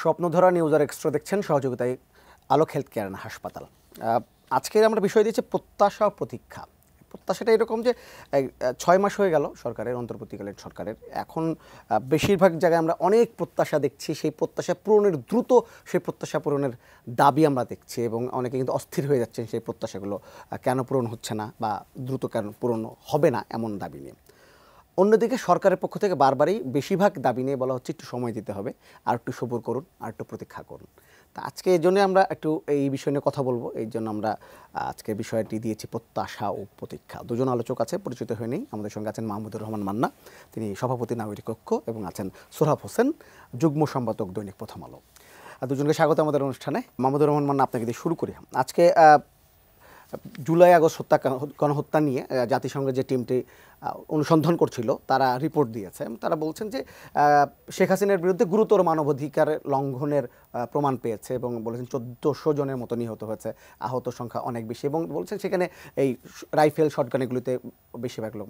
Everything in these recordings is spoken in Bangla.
স্বপ্নধরা নিউজ আর এক্সট্রা দেখছেন, সহযোগিতায় আলোক হেলথ কেয়ার অ্যান্ড হাসপাতাল। আজকের আমরা বিষয় দিয়েছি প্রত্যাশা ও প্রতীক্ষা। প্রত্যাশাটা এরকম যে 6 মাস হয়ে গেল সরকারের, অন্তর্বর্তীকালীন সরকারের। এখন বেশিরভাগ জায়গায় আমরা অনেক প্রত্যাশা দেখছি, সেই প্রত্যাশা পূরণের দ্রুত সেই প্রত্যাশা পূরণের দাবি আমরা দেখছি, এবং অনেকে কিন্তু অস্থির হয়ে যাচ্ছেন সেই প্রত্যাশাগুলো কেন পূরণ হচ্ছে না বা দ্রুত কেন পূরণ হবে না এমন দাবি নিয়ে। অন্যদিকে সরকারের পক্ষ থেকে বারবারই বেশিরভাগ দাবি নিয়ে বলা হচ্ছে একটু সময় দিতে হবে, আর একটু সবুর করুন, আর একটু প্রতীক্ষা করুন। তা আজকে এই জন্য আমরা একটু এই বিষয় নিয়ে কথা বলবো। এই জন্য আমরা আজকে বিষয়টি দিয়েছি প্রত্যাশা ও প্রতীক্ষা। দুজন আলোচক আছে, পরিচিত হয়ে নেই। আমাদের সঙ্গে আছেন মাহমুদুর রহমান মান্না, তিনি সভাপতি নাগরিক কক্ষ, এবং আছেন সোহরাব হোসেন, যুগ্ম সম্পাদক দৈনিক প্রথম আলো। দুজনকে স্বাগত আমাদের অনুষ্ঠানে। মাহমুদুর রহমান মান্না, আপনাকে দিয়ে শুরু করি। আজকে জুলাই আগস্ট গণহত্যা নিয়ে জাতিসংঘের যে টিমটি অনুসন্ধান করছিল, তারা রিপোর্ট দিয়েছে। তারা বলছেন যে শেখ হাসিনার বিরুদ্ধে গুরুতর মানবাধিকার লঙ্ঘনের প্রমাণ পেয়েছে, এবং বলেছেন 1400 জনের মতো নিহত হয়েছে, আহত সংখ্যা অনেক বেশি, এবং বলছেন সেখানে এই রাইফেল শটগান এগুলিতে বেশিরভাগ লোক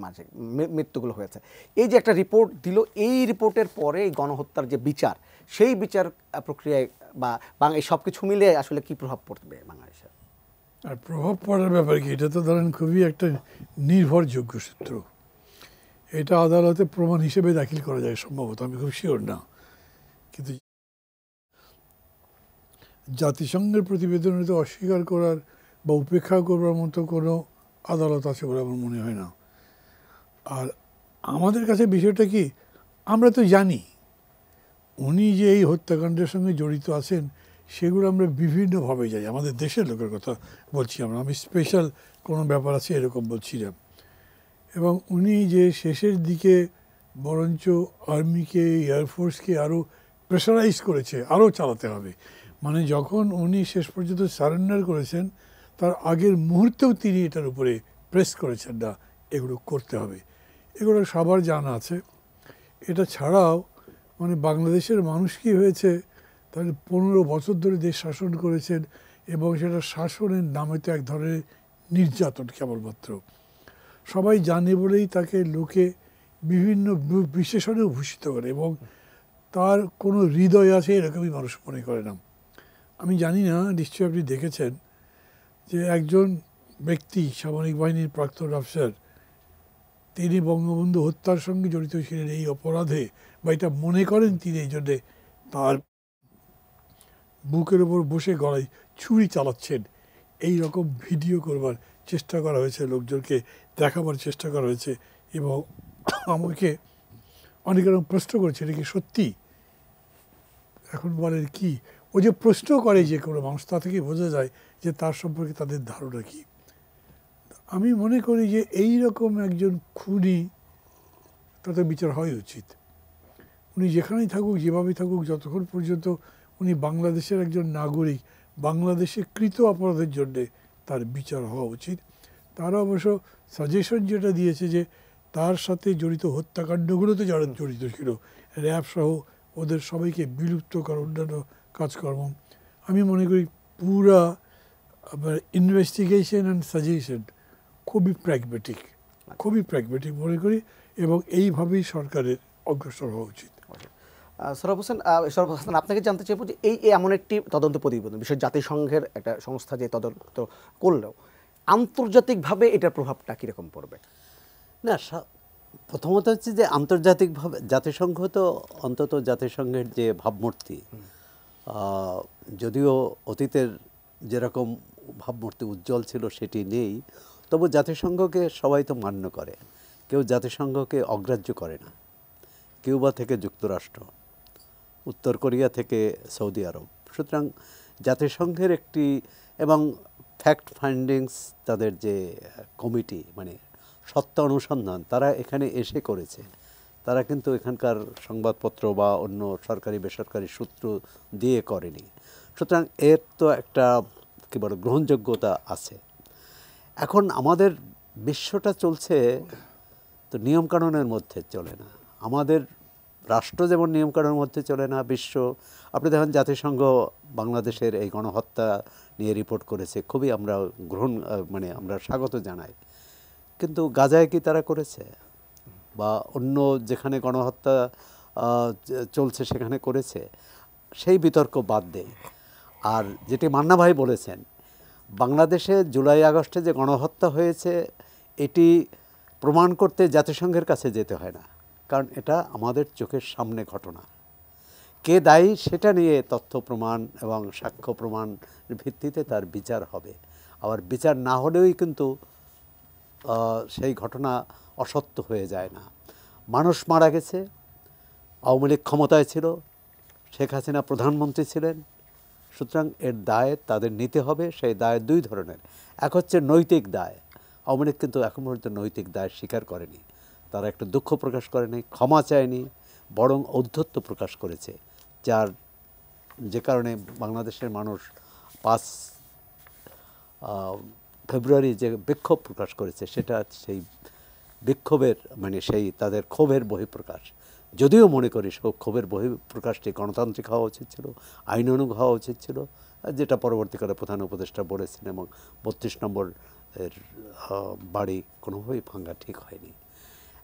মৃত্যুগুলো হয়েছে। এই যে একটা রিপোর্ট দিল, এই রিপোর্টের পরে এই গণহত্যার যে বিচার, সেই বিচার প্রক্রিয়ায় বা এই সব কিছু মিলে আসলে কি প্রভাব পড়বে বাংলাদেশে? আর প্রভাব পড়ার ব্যাপার কি, এটা তো ধরেন খুবই একটা নির্ভরযোগ্য সূত্র। এটা আদালতে প্রমাণ হিসেবে দাখিল করা যায় সম্ভবত, আমি খুব শিওর না। কিন্তু জাতিসংঘের প্রতিবেদনে তো অস্বীকার করার বা উপেক্ষা করবার মতো কোনো আদালত আছে বলে আমার মনে হয় না। আর আমাদের কাছে বিষয়টা কি, আমরা তো জানি উনি যে এই হত্যাকাণ্ডের সঙ্গে জড়িত আছেন, সেগুলো আমরা বিভিন্নভাবে যাই। আমাদের দেশের লোকের কথা বলছি আমরা, আমি স্পেশাল কোনো ব্যাপার আছে এরকম বলছি না। এবং উনি যে শেষের দিকে বরঞ্চ আর্মিকে, এয়ারফোর্সকে আরও প্রেশারাইজ করেছে, আরও চালাতে হবে। মানে যখন উনি শেষ পর্যন্ত সারেন্ডার করেছেন, তার আগের মুহূর্তেও তিনি এটার উপরে প্রেস করেছেন না, এগুলো করতে হবে। এগুলো সবার জানা আছে। এটা ছাড়াও মানে বাংলাদেশের মানুষ কি হয়েছে, তাহলে 15 বছর ধরে দেশ শাসন করেছেন, এবং সেটা শাসনের নামে তো এক ধরনের নির্যাতন কেবলমাত্র। সবাই জানে বলেই তাকে লোকে বিভিন্ন বিশেষণে ভূষিত করে, এবং তার কোনো হৃদয় আছে এরকমই মানুষ মনে করে না। আমি জানি না, নিশ্চয়ই আপনি দেখেছেন যে একজন ব্যক্তি, সামরিক বাহিনীর প্রাক্তন অফিসার, তিনি বঙ্গবন্ধু হত্যার সঙ্গে জড়িত ছিলেন এই অপরাধে, বা এটা মনে করেন তিনি এই জন্যে তার বুকের ওপর বসে গলায় ছুরি চালাচ্ছেন, এই রকম ভিডিও করবার চেষ্টা করা হয়েছে, লোকজনকে দেখাবার চেষ্টা করা হয়েছে। এবং আমাকে অনেক রকম প্রশ্ন করেছে, এটা কি সত্যি? এখন বলেন কি, ও যে প্রশ্ন করে যে কোনো মানুষ, তা থেকে বোঝা যায় যে তার সম্পর্কে তাদের ধারণা কী। আমি মনে করি যে এই রকম একজন খুনি, তাতে বিচার হওয়া উচিত। উনি যেখানেই থাকুক, যেভাবেই থাকুক, যতক্ষণ পর্যন্ত উনি বাংলাদেশের একজন নাগরিক, বাংলাদেশে কৃত অপরাধের জন্যে তার বিচার হওয়া উচিত। তারা অবশ্য সাজেশন যেটা দিয়েছে যে তার সাথে জড়িত হত্যাকাণ্ডগুলোতে যারা জড়িত ছিল, র্যাব সহ ওদের সবাইকে বিলুপ্ত করা, অন্যান্য কাজকর্ম, আমি মনে করি পুরা ইনভেস্টিগেশন অ্যান্ড সাজেশন খুবই প্র্যাগমেটিক মনে করি, এবং এইভাবেই সরকারের অগ্রসর হওয়া উচিত। সোহরাব হোসেন, আপনাকে জানতে চাইব যে এই এমন একটি তদন্ত প্রতিবেদন, বিশেষ জাতিসংঘের একটা সংস্থা যে তদন্ত করলেও আন্তর্জাতিকভাবে এটার প্রভাবটা কীরকম পড়বে? না, প্রথমত হচ্ছে যে আন্তর্জাতিকভাবে জাতিসংঘ তো অন্তত জাতিসংঘের যে ভাবমূর্তি, যদিও অতীতের যেরকম ভাবমূর্তি উজ্জ্বল ছিল সেটি নেই, তবু জাতিসংঘকে সবাই তো মান্য করে, কেউ জাতিসংঘকে অগ্রাহ্য করে না। কিউবা থেকে যুক্তরাষ্ট্র, উত্তর কোরিয়া থেকে সৌদি আরব। সুতরাং জাতিসংঘের একটি এবং ফ্যাক্ট ফাইন্ডিংস, তাদের যে কমিটি, মানে সত্য অনুসন্ধান, তারা এখানে এসে করেছে। তারা কিন্তু এখানকার সংবাদপত্র বা অন্য সরকারি বেসরকারি সূত্র দিয়ে করেনি। সুতরাং এর তো একটা কী বলে গ্রহণযোগ্যতা আছে। এখন আমাদের বিশ্বটা চলছে তো নিয়মকানুনের মধ্যে চলে না। আমাদের রাষ্ট্র যেমন নিয়মকানুনের মধ্যে চলে না, বিশ্ব, আপনি দেখেন জাতিসংঘ বাংলাদেশের এই গণহত্যা নিয়ে রিপোর্ট করেছে, খুবই আমরা আমরা স্বাগত জানাই। কিন্তু গাজায় কি তারা করেছে? বা অন্য যেখানে গণহত্যা চলছে সেখানে করেছে? সেই বিতর্ক বাদ দেই। আর যেটি মান্না ভাই বলেছেন, বাংলাদেশে জুলাই আগস্টে যে গণহত্যা হয়েছে এটি প্রমাণ করতে জাতিসংঘের কাছে যেতে হয় না, কারণ এটা আমাদের চোখের সামনে ঘটনা। কে দায়ী সেটা নিয়ে তথ্য প্রমাণ এবং সাক্ষ্য প্রমাণের ভিত্তিতে তার বিচার হবে। আবার বিচার না হলেই কিন্তু সেই ঘটনা অসত্য হয়ে যায় না। মানুষ মারা গেছে, আওয়ামী লীগ ক্ষমতায় ছিল, শেখ হাসিনা প্রধানমন্ত্রী ছিলেন, সুতরাং এর দায় তাদের নিতে হবে। সেই দায় দুই ধরনের, এক হচ্ছে নৈতিক দায়। আওয়ামী লীগ কিন্তু এখন পর্যন্ত নৈতিক দায় স্বীকার করেনি, তারা একটা দুঃখ প্রকাশ করেনি, ক্ষমা চায়নি, বরং ঔদ্ধত্য প্রকাশ করেছে, যে কারণে বাংলাদেশের মানুষ 5 ফেব্রুয়ারি যে বিক্ষোভ প্রকাশ করেছে সেটা সেই বিক্ষোভের মানে সেই তাদের ক্ষোভের বহিঃপ্রকাশ। যদিও মনে করি সব ক্ষোভের বহিঃপ্রকাশটি গণতান্ত্রিক হওয়া উচিত ছিল, আইনানুগ হওয়া উচিত ছিল, যেটা পরবর্তীকালে প্রধান উপদেষ্টা বলেছেন, এবং 32 নম্বর এর বাড়ি কোনোভাবেই ভাঙা ঠিক হয়নি।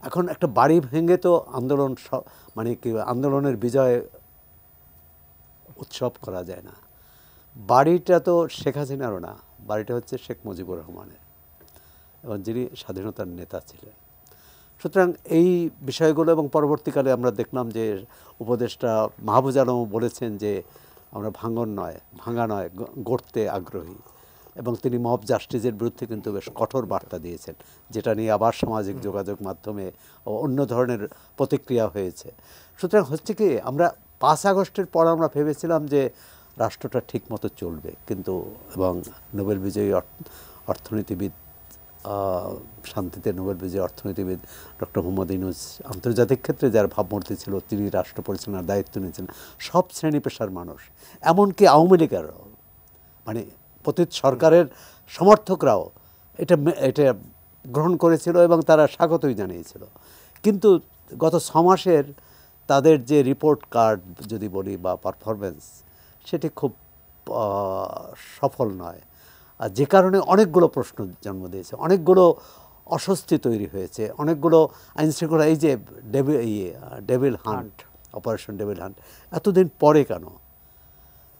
এখন একটা বাড়ি ভেঙে তো আন্দোলন মানে কি আন্দোলনের বিজয় উৎসব করা যায় না। বাড়িটা তো শেখ হাসিনারও না, বাড়িটা হচ্ছে শেখ মুজিবুর রহমানের, এবং যিনি স্বাধীনতার নেতা ছিলেন। সুতরাং এই বিষয়গুলো, এবং পরবর্তীকালে আমরা দেখলাম যে উপদেষ্টা মাহফুজ আলমও বলেছেন যে আমরা ভাঙা নয় গড়তে আগ্রহী, এবং তিনি মব জাস্টিসের বিরুদ্ধে কিন্তু বেশ কঠোর বার্তা দিয়েছেন, যেটা নিয়ে আবার সামাজিক যোগাযোগ মাধ্যমে অন্য ধরনের প্রতিক্রিয়া হয়েছে। সুতরাং হচ্ছে কি, আমরা 5 আগস্টের পর আমরা ভেবেছিলাম যে রাষ্ট্রটা ঠিকমতো চলবে, কিন্তু এবং নোবেল বিজয়ী অর্থনীতিবিদ, শান্তিতে নোবেল বিজয়ী অর্থনীতিবিদ ডক্টর মোহাম্মদ ইউনূস আন্তর্জাতিক ক্ষেত্রে যার ভাবমূর্তি ছিল, তিনি রাষ্ট্র পরিচালনার দায়িত্ব নিয়েছেন। সব শ্রেণী পেশার মানুষ, এমনকি আওয়ামী লীগেরও, মানে পতিত সরকারের সমর্থকরাও এটা গ্রহণ করেছিল এবং তারা স্বাগতই জানিয়েছিল। কিন্তু গত 6 মাসের তাদের যে রিপোর্ট কার্ড যদি বলি বা পারফরমেন্স, সেটি খুব সফল নয়, আর যে কারণে অনেকগুলো প্রশ্ন জন্ম দিয়েছে, অনেকগুলো অস্বস্তি তৈরি হয়েছে, অনেকগুলো আইনশৃঙ্খলা, এই যে devil hunt, operation devil hunt এতদিন পরে কেন,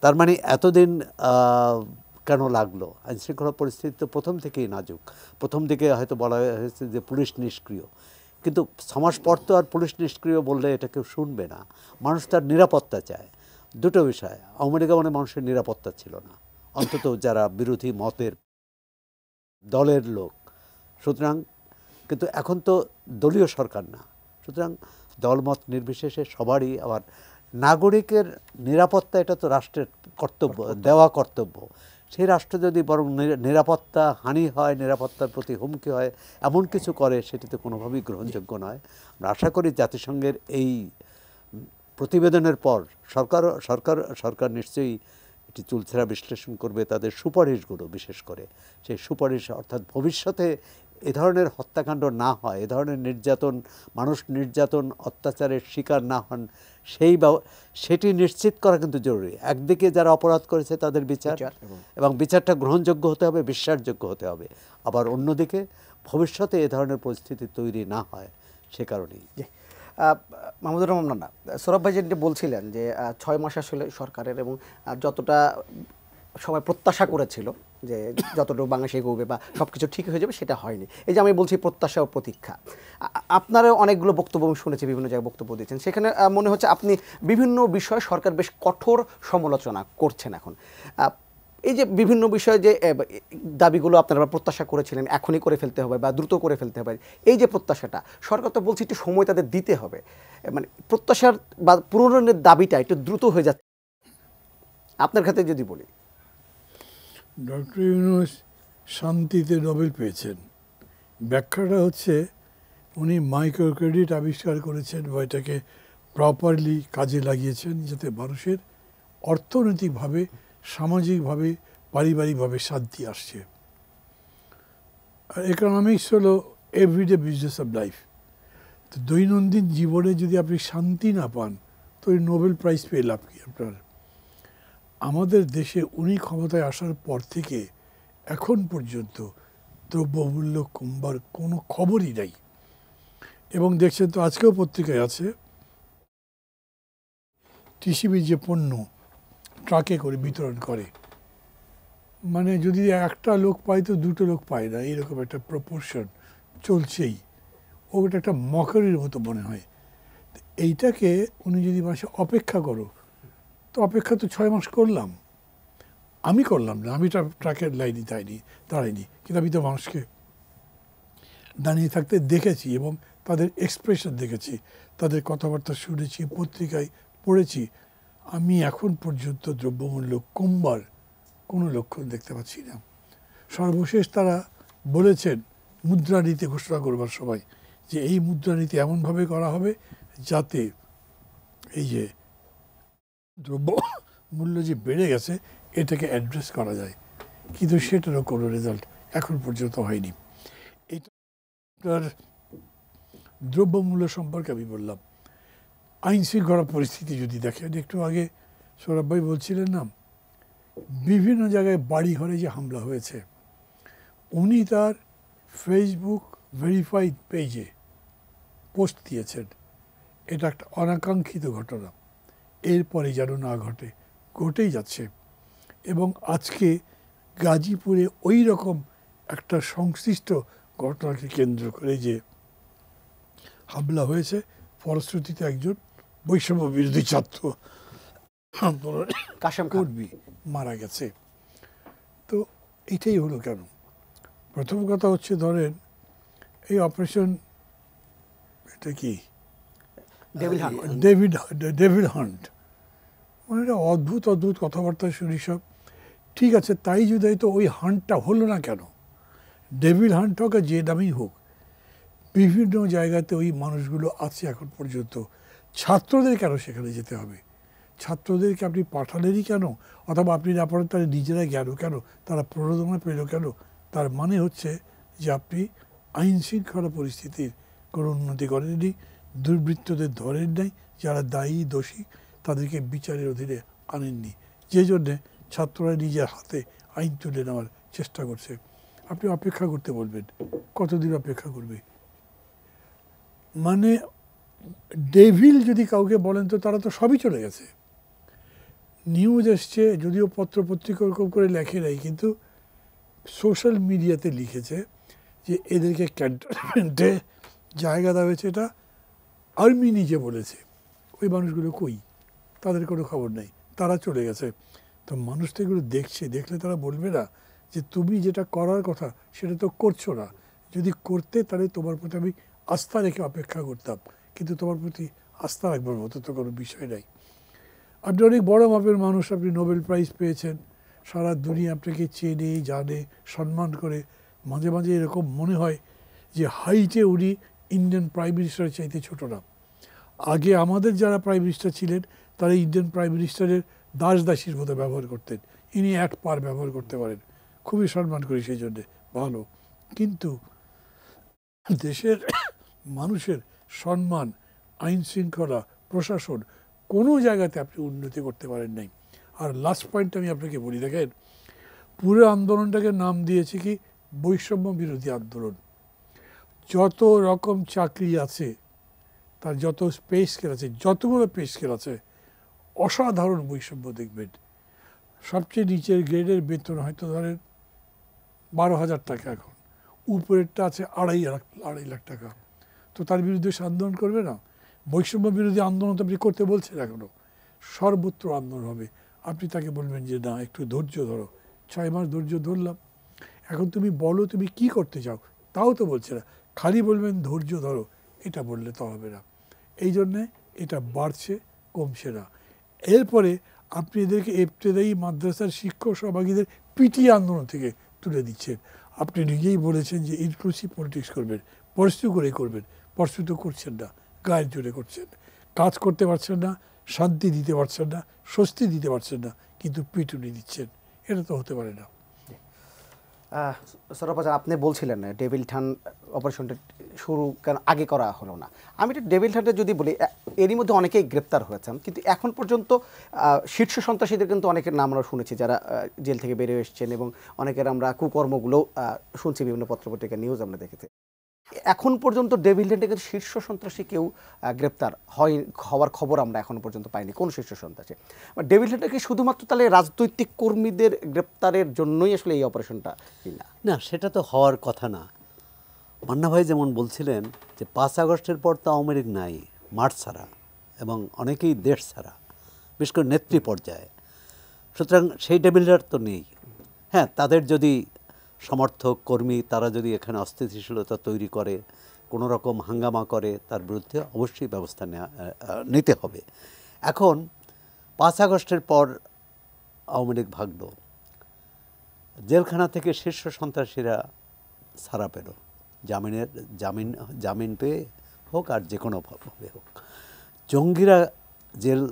তার মানে এতদিন কেন লাগলো? আইনশৃঙ্খলা পরিস্থিতি তো প্রথম থেকেই নাজুক। প্রথম দিকে হয়তো বলা হয়েছে যে পুলিশ নিষ্ক্রিয়, কিন্তু 6 মাস পর তো আর পুলিশ নিষ্ক্রিয় বললে এটা কেউ শুনবে না। মানুষ তার নিরাপত্তা চায়। দুটো বিষয়, আওয়ামী লীগ মানে মানুষের নিরাপত্তা ছিল না, অন্তত যারা বিরোধী মতের দলের লোক। সুতরাং কিন্তু এখন তো দলীয় সরকার না, সুতরাং দলমত নির্বিশেষে সবারই, আবার নাগরিকের নিরাপত্তা এটা তো রাষ্ট্রের কর্তব্য, দেওয়া কর্তব্য। সেই রাষ্ট্র যদি বরং নিরাপত্তা হানি হয়, নিরাপত্তার প্রতি হুমকি হয়, এমন কিছু করে, সেটি তো কোনোভাবেই গ্রহণযোগ্য নয়। আমরা আশা করি জাতিসংঘের এই প্রতিবেদনের পর সরকার নিশ্চয়ই এটি চুলচেরা বিশ্লেষণ করবে, তাদের সুপারিশগুলো বিশেষ করে সেই সুপারিশ, অর্থাৎ ভবিষ্যতে এ ধরনের হত্যাকাণ্ড না হয়, এ ধরনের নির্যাতন, মানুষ নির্যাতন অত্যাচারের শিকার না হন, সেটি নিশ্চিত করা কিন্তু জরুরি। একদিকে যারা অপরাধ করেছে তাদের বিচার, এবং বিচারটা গ্রহণযোগ্য হতে হবে, বিশ্বাসযোগ্য হতে হবে। আবার অন্যদিকে ভবিষ্যতে এ ধরনের পরিস্থিতি তৈরি না হয়, সে কারণেই। মাহমুদুর রহমান নান্না, সৌরভ ভাই যেটি বলছিলেন যে 6 মাস আসলে সরকারের, এবং যতটা সবাই প্রত্যাশা করেছিল যে যতটুকু বাংলাদেশে এগোবে বা সব কিছু ঠিক হয়ে যাবে, সেটা হয়নি। এই যে আমি বলছি প্রত্যাশা ও প্রতীক্ষা, আপনারা অনেকগুলো বক্তব্য শুনেছি, বিভিন্ন জায়গায় বক্তব্য দিচ্ছেন, সেখানে মনে হচ্ছে আপনি বিভিন্ন বিষয়ে সরকার বেশ কঠোর সমালোচনা করছেন এখন। এই যে বিভিন্ন বিষয়ে যে দাবিগুলো আপনারা প্রত্যাশা করেছিলেন এখনই করে ফেলতে হবে বা দ্রুত করে ফেলতে হবে, এই যে প্রত্যাশাটা, সরকার তো বলছে একটু সময় তাদের দিতে হবে, মানে প্রত্যাশার বা পূরণের দাবিটা একটু দ্রুত হয়ে যাচ্ছে। আপনার ক্ষেত্রে যদি বলি, ডক্টর ইউনূস শান্তিতে নোবেল পেয়েছেন, ব্যাখ্যাটা হচ্ছে উনি মাইক্রো ক্রেডিট আবিষ্কার করেছেন বা এটাকে প্রপারলি কাজে লাগিয়েছেন, যাতে মানুষের অর্থনৈতিকভাবে, সামাজিকভাবে, পারিবারিকভাবে শান্তি আসছে। আর ইকোনমিক্স হলো এভরিডে বিজনেস অফ লাইফ। তো দৈনন্দিন জীবনে যদি আপনি শান্তি না পান, তো ওই নোবেল প্রাইজ পেয়ে লাভ কি আপনার? আমাদের দেশে উনি ক্ষমতায় আসার পর থেকে এখন পর্যন্ত দ্রব্যমূল্য কমবার কোনো খবরই নাই। এবং দেখছেন তো, আজকেও পত্রিকায় আছে, টিসিবির যে পণ্য ট্রাকে করে বিতরণ করে। মানে যদি একটা লোক পায় তো দুটো লোক পায় না, এরকম একটা প্রপোর্শন চলছেই। ওটা একটা মকারির মতো মনে হয়। এইটাকে উনি যদি মাসে অপেক্ষা করো, তো অপেক্ষা তো 6 মাস করলাম, আমি করলাম না, আমি ট্রাকের লাইনে দাঁড়াইনি, কিন্তু আমি তো মানুষকে দাঁড়িয়ে থাকতে দেখেছি এবং তাদের এক্সপ্রেশন দেখেছি, তাদের কথাবার্তা শুনেছি, পত্রিকায় পড়েছি। আমি এখন পর্যন্ত দ্রব্যমূল্য কমবার কোনো লক্ষণ দেখতে পাচ্ছি না। সর্বশেষ তারা বলেছেন মুদ্রানীতি ঘোষণা করবার সময় যে এই মুদ্রানীতি এমনভাবে করা হবে যাতে এই যে দ্রব্য মূল্য যে বেড়ে গেছে এটাকে অ্যাড্রেস করা যায়, কিন্তু সেটারও কোনো রেজাল্ট এখন পর্যন্ত হয়নি। এটার দ্রব্যমূল্য সম্পর্কে আমি বললাম। আইন শৃঙ্খলা পরিস্থিতি যদি দেখেন, একটু আগে সৌরভ ভাই বলছিলেন না বিভিন্ন জায়গায় বাড়ি ঘরে যে হামলা হয়েছে, উনি তার ফেসবুক ভেরিফাইড পেজে পোস্ট দিয়েছেন এটা একটা অনাকাঙ্ক্ষিত ঘটনা, এরপরে যেন না ঘটে, ঘটেই যাচ্ছে। এবং আজকে গাজীপুরে ওই রকম একটা সংশ্লিষ্ট ঘটনাকে কেন্দ্র করে যে হামলা হয়েছে, ফলশ্রুতিতে একজন বৈষম্য বিরোধী ছাত্র আন্দোলন কাশেম খান কর্মী মারা গেছে। তো এটাই হলো কেন? প্রথম কথা হচ্ছে ধরেন এই অপারেশন, এটা কি ডেভিল হান্ট। ডেভিড হান্ট, মানে একটা অদ্ভুত অদ্ভুত কথাবার্তা শুনি সব। ঠিক আছে, তাই যদি হয়তো ওই হান্টটা হলো না কেন? ডেভিড হান্ট হোক আর যে নামেই হোক, বিভিন্ন জায়গাতে ওই মানুষগুলো আছে এখন পর্যন্ত। ছাত্রদের কেন সেখানে যেতে হবে? ছাত্রদেরকে আপনি পাঠালেনই কেন? অথবা আপনি না পারেন তারা নিজেরা গেল কেন? তারা প্রণোদনা পেল কেন? তার মানে হচ্ছে যে আপনি আইন শৃঙ্খলা পরিস্থিতির কোনো উন্নতি করেননি, দুর্বৃত্তদের ধরেন নাই, যারা দায়ী দোষী তাদেরকে বিচারের অধীনে আনেননি, যে জন্যে ছাত্ররা নিজের হাতে আইন তুলে নেওয়ার চেষ্টা করছে। আপনি অপেক্ষা করতে বলবেন, কতদিন অপেক্ষা করবে? মানে ডেভিল যদি কাউকে বলেন তো তারা তো সবই চলে গেছে। নিউজ এসছে, যদিও পত্রপত্রিকা ওরকম করে লেখে নাই, কিন্তু সোশ্যাল মিডিয়াতে লিখেছে যে এদেরকে ক্যান্টনমেন্টে জায়গা দেওয়া হয়েছে, এটা আর্মি নিজে বলেছে। ওই মানুষগুলো কই? তাদের কোনো খবর নেই, তারা চলে গেছে। তো মানুষ তো এগুলো দেখছে, দেখলে তারা বলবে না যে তুমি যেটা করার কথা সেটা তো করছো না? যদি করতে তাহলে তোমার প্রতি আমি আস্থা রেখে অপেক্ষা করতাম, কিন্তু তোমার প্রতি আস্থা রাখবার মতো তো কোনো বিষয় নাই। আপনি অনেক বড় মাপের মানুষ, আপনি নোবেল প্রাইজ পেয়েছেন, সারা দুনিয়া আপনাকে চেনে জানে সম্মান করে। মাঝে মাঝে এরকম মনে হয় যে হাইটে উনি ইন্ডিয়ান প্রাইম মিনিস্টারের চাইতে ছোটো না। আগে আমাদের যারা প্রাইম মিনিস্টার ছিলেন তারা ইন্ডিয়ান প্রাইম মিনিস্টারের দাসদাসীর মতো ব্যবহার করতেন, ইনি এক পার ব্যবহার করতে পারেন, খুবই সম্মান করি সেই জন্যে, ভালো। কিন্তু দেশের মানুষের সম্মান, আইন শৃঙ্খলা, প্রশাসন, কোনো জায়গাতে আপনি উন্নতি করতে পারেন নাই। আর লাস্ট পয়েন্ট আমি আপনাকে বলি, দেখেন পুরো আন্দোলনটাকে নাম দিয়েছে কি বৈষম্য বিরোধী আন্দোলন। যত রকম চাকরি আছে, তার যত পে স্কেল আছে, যতগুলো পে স্কেল আছে, অসাধারণ বৈষম্য দেখবেন। সবচেয়ে নিচের গ্রেডের বেতন হয়তো ধরেন 12,000 টাকা, এখন উপরেরটা আছে 2.5 লাখ টাকা। তো তার বিরুদ্ধে সে আন্দোলন করবে না? বৈষম্য বিরোধী আন্দোলন তো আপনি করতে বলছেন, এখনও সর্বত্র আন্দোলন হবে। আপনি তাকে বলবেন যে না একটু ধৈর্য ধরো, 6 মাস ধৈর্য ধরলাম, এখন তুমি বলো তুমি কি করতে চাও, তাও তো বলছে না, খালি বলবেন ধৈর্য ধরো, এটা বললে তো হবে না। এই জন্যে এটা বাড়ছে, কমছে না। এরপরে আপনি এদেরকে ইবতেদায়ী মাদ্রাসার শিক্ষক সহভাগীদের পিটিয়ে আন্দোলন থেকে তুলে দিচ্ছেন। আপনি নিজেই বলেছেন যে ইনক্লুসিভ পলিটিক্স করবেন, পরশু করে করবেন, পরশু তো করছেন না, গায়ের জোরে করছেন, কাজ করতে পারছেন না, শান্তি দিতে পারছেন না, স্বস্তি দিতে পারছেন না, কিন্তু পিটুনি দিচ্ছেন। এটা তো হতে পারে না। সৌরভ বাজার, আপনি বলছিলেন ডেভিল হান্ট অপারেশনটা শুরু কেন আগে করা হলো না। আমি এটা ডেভিল হান্টের যদি বলি, এরই মধ্যে অনেকেই গ্রেপ্তার হয়েছেন, কিন্তু এখন পর্যন্ত শীর্ষ সন্ত্রাসীদের কিন্তু অনেকের নাম আমরা শুনেছি যারা জেল থেকে বেরিয়ে এসেছেন, এবং অনেকের আমরা কুকর্মগুলো শুনছি, বিভিন্ন পত্রপত্রিকা নিউজ আমরা দেখেছি। এখন পর্যন্ত ডেভিল টেন্টে কিন্তু শীর্ষ সন্ত্রাসী কেউ গ্রেপ্তার হওয়ার খবর আমরা এখন পর্যন্ত পাইনি কোন শীর্ষ সন্ত্রাসী। ডেভিল টেন্টে কি শুধুমাত্র তাহলে রাজনৈতিক কর্মীদের গ্রেপ্তারের জন্যই আসলে এই অপারেশনটা কিনা? না, সেটা তো হওয়ার কথা না। মান্না ভাই যেমন বলছিলেন যে 5 আগস্টের পর তো আওয়ামী লীগ নাই, মাঠ ছাড়া, এবং অনেকেই দেশ ছাড়া, বিশেষ করে নেত্রী পর্যায়ে। সুতরাং সেই ডেভিলরা তো নেই। হ্যাঁ, তাদের যদি সমর্থক কর্মী তারা যদি এখানে অস্থিতিশীলতা তৈরি করে, কোনো রকম হাঙ্গামা করে, তার বিরুদ্ধে অবশ্যই ব্যবস্থা নিতে হবে। এখন 5 আগস্টের পর আওয়ামী লীগ ভাগল, জেলখানা থেকে শীর্ষ সন্ত্রাসীরা ছাড়া পেল, জামিন পেয়ে হোক আর যে কোনোভাবে হোক। জঙ্গিরা জেল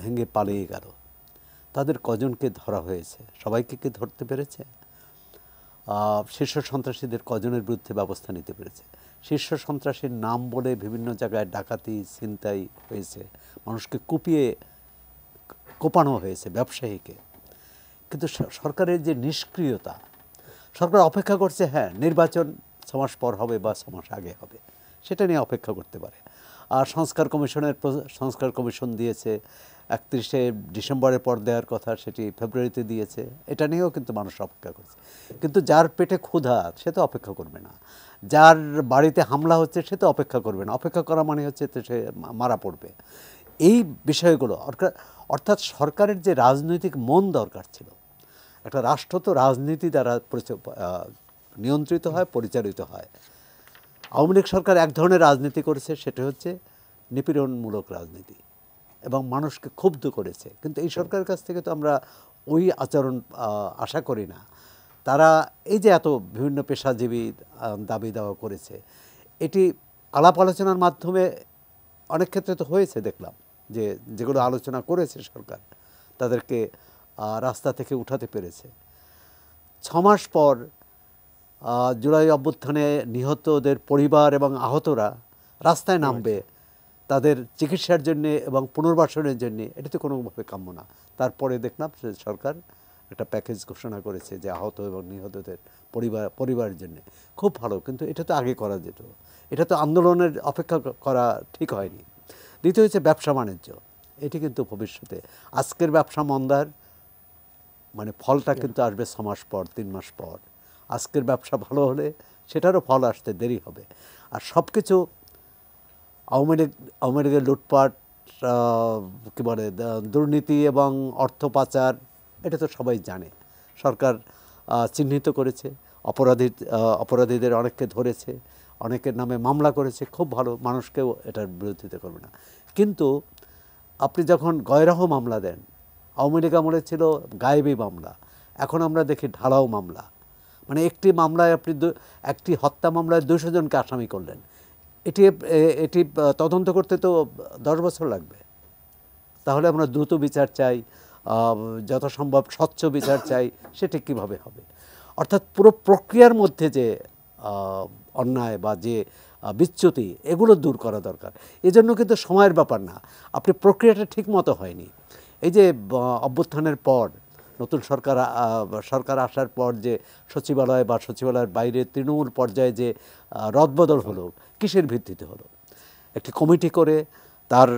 ভেঙে পালিয়ে গেল, তাদের কজনকে ধরা হয়েছে? সবাইকে কি ধরতে পেরেছে? শীর্ষ সন্ত্রাসীদের কজনের বিরুদ্ধে ব্যবস্থা নিতে পেরেছে? শীর্ষ সন্ত্রাসীর নাম বলে বিভিন্ন জায়গায় ডাকাতি ছিনতাই হয়েছে, মানুষকে কোপানো হয়েছে, ব্যবসায়ীকে। কিন্তু সরকারের যে নিষ্ক্রিয়তা, সরকার অপেক্ষা করছে, হ্যাঁ নির্বাচন 6 মাস পর হবে বা 6 মাস আগে হবে, সেটা নিয়ে অপেক্ষা করতে পারে। আর সংস্কার কমিশন দিয়েছে 31শে ডিসেম্বরের পর দেওয়ার কথা, সেটি ফেব্রুয়ারিতে দিয়েছে। এটা নিয়েও কিন্তু মানুষ অপেক্ষা করছে। কিন্তু যার পেটে ক্ষুধা সে তো অপেক্ষা করবে না, যার বাড়িতে হামলা হচ্ছে সে তো অপেক্ষা করবে না। অপেক্ষা করা মানে হচ্ছে তো সে মারা পড়বে। এই বিষয়গুলো অর্থাৎ সরকারের যে রাজনৈতিক মন দরকার ছিল, একটা রাষ্ট্র তো রাজনীতি দ্বারা নিয়ন্ত্রিত হয়, পরিচালিত হয়। আওয়ামী লীগ সরকার এক ধরনের রাজনীতি করেছে, সেটা হচ্ছে নিপীড়নমূলক রাজনীতি, এবং মানুষকে ক্ষুব্ধ করেছে। কিন্তু এই সরকারের কাছ থেকে তো আমরা ওই আচরণ আশা করি না। তারা এই যে এত বিভিন্ন পেশাজীবী দাবি দাওয়া করেছে, এটি আলাপ আলোচনার মাধ্যমে অনেক ক্ষেত্রে তো হয়েছে, দেখলাম যে যেগুলো আলোচনা করেছে সরকার, তাদেরকে রাস্তা থেকে উঠাতে পেরেছে। 6 মাস পর জুলাই অভ্যুত্থানে নিহতদের পরিবার এবং আহতরা রাস্তায় নামবে তাদের চিকিৎসার জন্য এবং পুনর্বাসনের জন্য, এটা তো কোনোভাবে কাম্য না। তারপরে দেখলাম সরকার একটা প্যাকেজ ঘোষণা করেছে যে আহত এবং নিহতদের পরিবারের জন্য। খুব ভালো, কিন্তু এটা তো আগে করা যেত। এটা তো আন্দোলনের অপেক্ষা করা ঠিক হয়নি। দ্বিতীয় হচ্ছে ব্যবসা বাণিজ্য, এটি কিন্তু ভবিষ্যতে আজকের ব্যবসা মন্দার মানে ফলটা কিন্তু আসবে 6 মাস পর, 3 মাস পর। আজকের ব্যবসা ভালো হলে সেটারও ফল আসতে দেরি হবে। আর সব কিছু আওয়ামী লীগের লুটপাট, কী বলে, দুর্নীতি এবং অর্থ পাচার, এটা তো সবাই জানে। সরকার চিহ্নিত করেছে, অপরাধীদের অনেককে ধরেছে, অনেকের নামে মামলা করেছে, খুব ভালো, মানুষকেও এটার বিরোধিতা করবে না। কিন্তু আপনি যখন গয়রাহ মামলা দেন, আওয়ামী লীগ আমলে ছিল গায়েবী মামলা, এখন আমরা দেখি ঢালাও মামলা। মানে একটি মামলায় আপনি একটি হত্যা মামলায় 200 জনকে আসামি করলেন, এটি তদন্ত করতে তো 10 বছর লাগবে। তাহলে আমরা দ্রুত বিচার চাই, যথাসম্ভব স্বচ্ছ বিচার চাই, সেটি কীভাবে হবে? অর্থাৎ পুরো প্রক্রিয়ার মধ্যে যে অন্যায় বা যে বিচ্যুতি, এগুলো দূর করা দরকার। এজন্য কিন্তু সময়ের ব্যাপার না, আপনি প্রক্রিয়াটা ঠিক মতো হয়নি। এই যে অভ্যুত্থানের পর নতুন সরকার আসার পর যে সচিবালয় বা সচিবালয়ের বাইরে তৃণমূল পর্যায়ে যে রদবদল হলো, কিসের ভিত্তিতে হলো? একটি কমিটি করে তার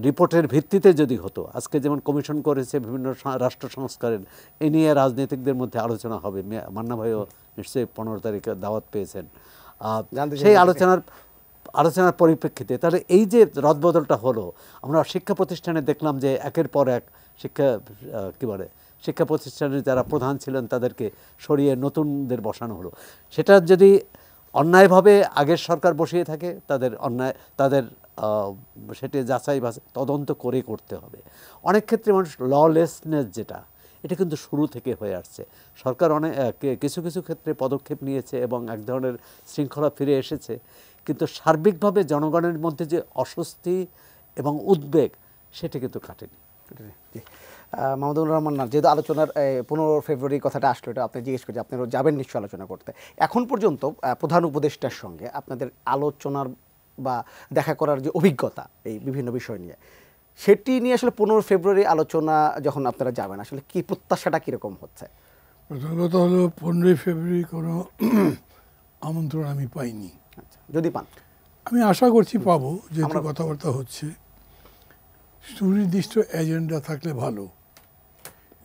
রিপোর্টের ভিত্তিতে যদি হতো, আজকে যেমন কমিশন করেছে বিভিন্ন রাষ্ট্র সংস্কারের, এ নিয়ে রাজনীতিকদের মধ্যে আলোচনা হবে। মান্না ভাইও নিশ্চয়ই 15 তারিখে দাওয়াত পেয়েছেন। সেই আলোচনার পরিপ্রেক্ষিতে তাহলে এই যে রদবদলটা হলো, আমরা শিক্ষা প্রতিষ্ঠানে দেখলাম যে একের পর এক শিক্ষা প্রতিষ্ঠানের যারা প্রধান ছিলেন তাদেরকে সরিয়ে নতুনদের বসানো হলো। সেটা যদি অন্যায়ভাবে আগের সরকার বসিয়ে থাকে, তাদের সেটি যাচাই বাছাই তদন্ত করে করতে হবে। অনেক ক্ষেত্রে মানুষ ললেসনেস যেটা, এটা কিন্তু শুরু থেকে হয়ে আসছে। সরকার কিছু কিছু ক্ষেত্রে পদক্ষেপ নিয়েছে এবং এক ধরনের শৃঙ্খলা ফিরে এসেছে, কিন্তু সার্বিকভাবে জনগণের মধ্যে যে অস্বস্তি এবং উদ্বেগ, সেটা কিন্তু কাটেনি। মাহমুদুর রহমান, যেহেতু আলোচনার 15 ফেব্রুয়ারি কথাটা আসলো, এটা আপনি জিজ্ঞেস করছি, আপনারা যাবেন নিশ্চয়ই আলোচনা করতে। এখন পর্যন্ত প্রধান উপদেষ্টার সঙ্গে আপনাদের আলোচনার বা দেখা করার যে অভিজ্ঞতা এই বিভিন্ন বিষয় নিয়ে, সেটি নিয়ে আসলে 15 ফেব্রুয়ারি আলোচনা যখন আপনারা যাবেন, আসলে কি প্রত্যাশাটা কীরকম হচ্ছে? প্রথম কথা হলো 15 ফেব্রুয়ারি কোনো আমন্ত্রণ আমি পাইনি। আচ্ছা, যদি পান। আমি আশা করছি পাবো, যেহেতু কথাবার্তা হচ্ছে। সুনির্দিষ্ট এজেন্ডা থাকলে ভালো।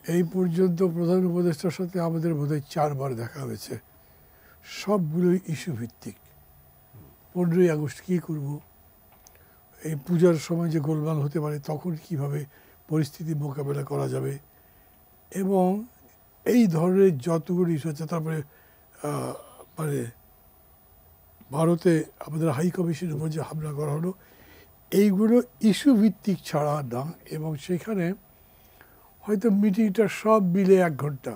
এই পর্যন্ত প্রধান উপদেষ্টার সাথে আমাদের বোধহয় 4 বার দেখা হয়েছে, সবগুলোই ইস্যু ভিত্তিক। 15ই আগস্ট কী করব, এই পূজার সময় যে গোলমাল হতে পারে তখন কিভাবে পরিস্থিতি মোকাবেলা করা যাবে, এবং এই ধরনের যতগুলো ইস্যু আছে। তারপরে মানে ভারতে আমাদের হাই কমিশনের উপর যে হামলা করা হলো, এইগুলো ইস্যু ভিত্তিক ছাড়া না। এবং সেখানে হয়তো মিটিংটা সব মিলে 1 ঘন্টা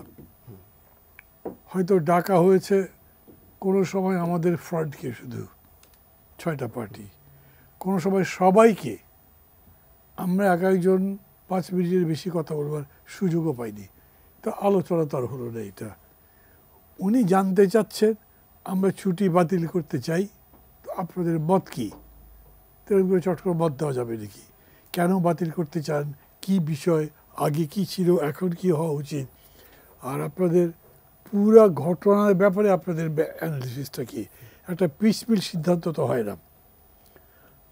হয়তো ডাকা হয়েছে, কোনো সময় আমাদের ফ্রন্টকে শুধু 6টা পার্টি, কোনো সময় সবাইকে। আমরা একজন 5 মিনিটের বেশি কথা বলবার সুযোগও পাইনি। তো আলোচনা তো আর হলো না। এটা উনি জানতে চাচ্ছেন আমরা ছুটি বাতিল করতে চাই, তো আপনাদের মত কী? তেমন করে চট করে মত দেওয়া যাবে নাকি? কেন বাতিল করতে চান, কি বিষয়, আগে কি ছিল, এখন কি হওয়া উচিত, আর আপনাদের পুরা ঘটনার ব্যাপারে আপনাদের অ্যানালিসিসটা কি? একটা পিসমিল সিদ্ধান্ত তো হয় না।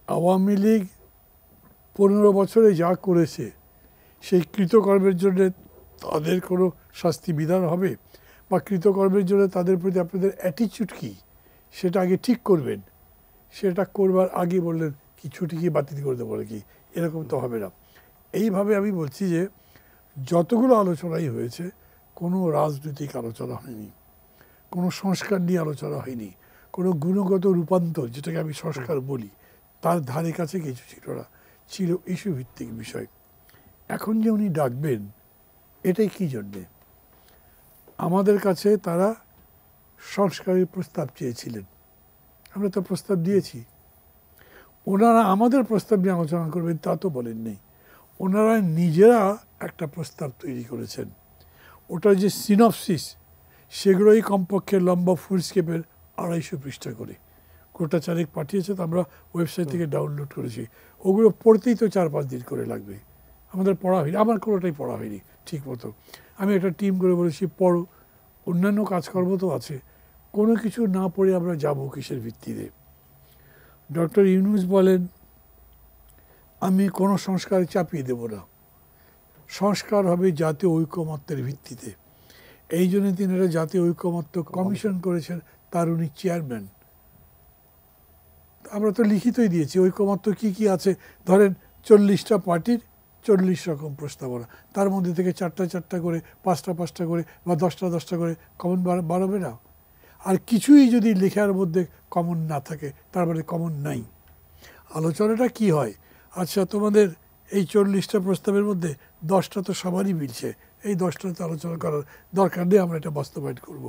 আওয়ামী লীগ 15 বছরে যা করেছে, সেই কৃতকর্মের জন্য তাদের কোনো শাস্তি বিধান হবে, বা কৃতকর্মের জন্য তাদের প্রতি আপনাদের অ্যাটিচিউড কী, সেটা আগে ঠিক করবেন। সেটা করবার আগে বললেন কি ছুটি কি বাতিল করে দেবো নাকি, এরকম তো হবে না। এইভাবে আমি বলছি যে যতগুলো আলোচনাই হয়েছে, কোনো রাজনৈতিক আলোচনা হয়নি, কোনো সংস্কার নিয়ে আলোচনা হয়নি, কোনো গুণগত রূপান্তর, যেটাকে আমি সংস্কার বলি, তার ধারে কাছে কিছু ছিল না। ছিল ইস্যু ভিত্তিক বিষয়। এখন যে উনি ডাকবেন, এটাই কী জন্যে? আমাদের কাছে তারা সংস্কারের প্রস্তাব চেয়েছিলেন, আমরা তো প্রস্তাব দিয়েছি। ওনারা আমাদের প্রস্তাব নিয়ে আলোচনা করবেন তা তো বলেন নেই। ওনারা নিজেরা একটা প্রস্তাব তৈরি করেছেন। ওটার যে সিনপসিস, সেগুলোই কমপক্ষে লম্বা ফুলস্কেপের 250 পৃষ্ঠা করে গোটা 4 পাঠিয়েছে, তো আমরা ওয়েবসাইট থেকে ডাউনলোড করেছি। ওগুলো পড়তেই তো 4-5 দিন করে লাগবে। আমাদের পড়া হয়নি, আমার কোনোটাই পড়া হয়নি ঠিক মতো। আমি একটা টিম করে বলেছি পড়ো, অন্যান্য কাজকর্ম তো আছে, কোনো কিছু না পড়ে আমরা যাব কিসের ভিত্তিতে? ডক্টর ইউনূস বলেন আমি কোনো সংস্কার চাপিয়ে দেব না, সংস্কার হবে জাতীয় ঐকমত্যের ভিত্তিতে। এই জন্য তিনি একটা জাতীয় ঐকমত্য কমিশন করেছেন, তার উনি চেয়ারম্যান। আমরা তো লিখিতই দিয়েছি ঐকমত্য কি কি আছে। ধরেন 40টা পার্টির 40 রকম প্রস্তাবনা, তার মধ্যে থেকে 4টা করে, 5টা করে, বা 10টা করে কমন বাড়াবে না। আর কিছুই যদি লেখার মধ্যে কমন না থাকে, তার মানে কমন নাই। আলোচনাটা কি হয়, আচ্ছা তোমাদের এই 40টা প্রস্তাবের মধ্যে 10টা তো সবারই মিলছে, এই 10টাতে আলোচনা করার দরকার নেই, আমরা এটা বাস্তবায়ন করব।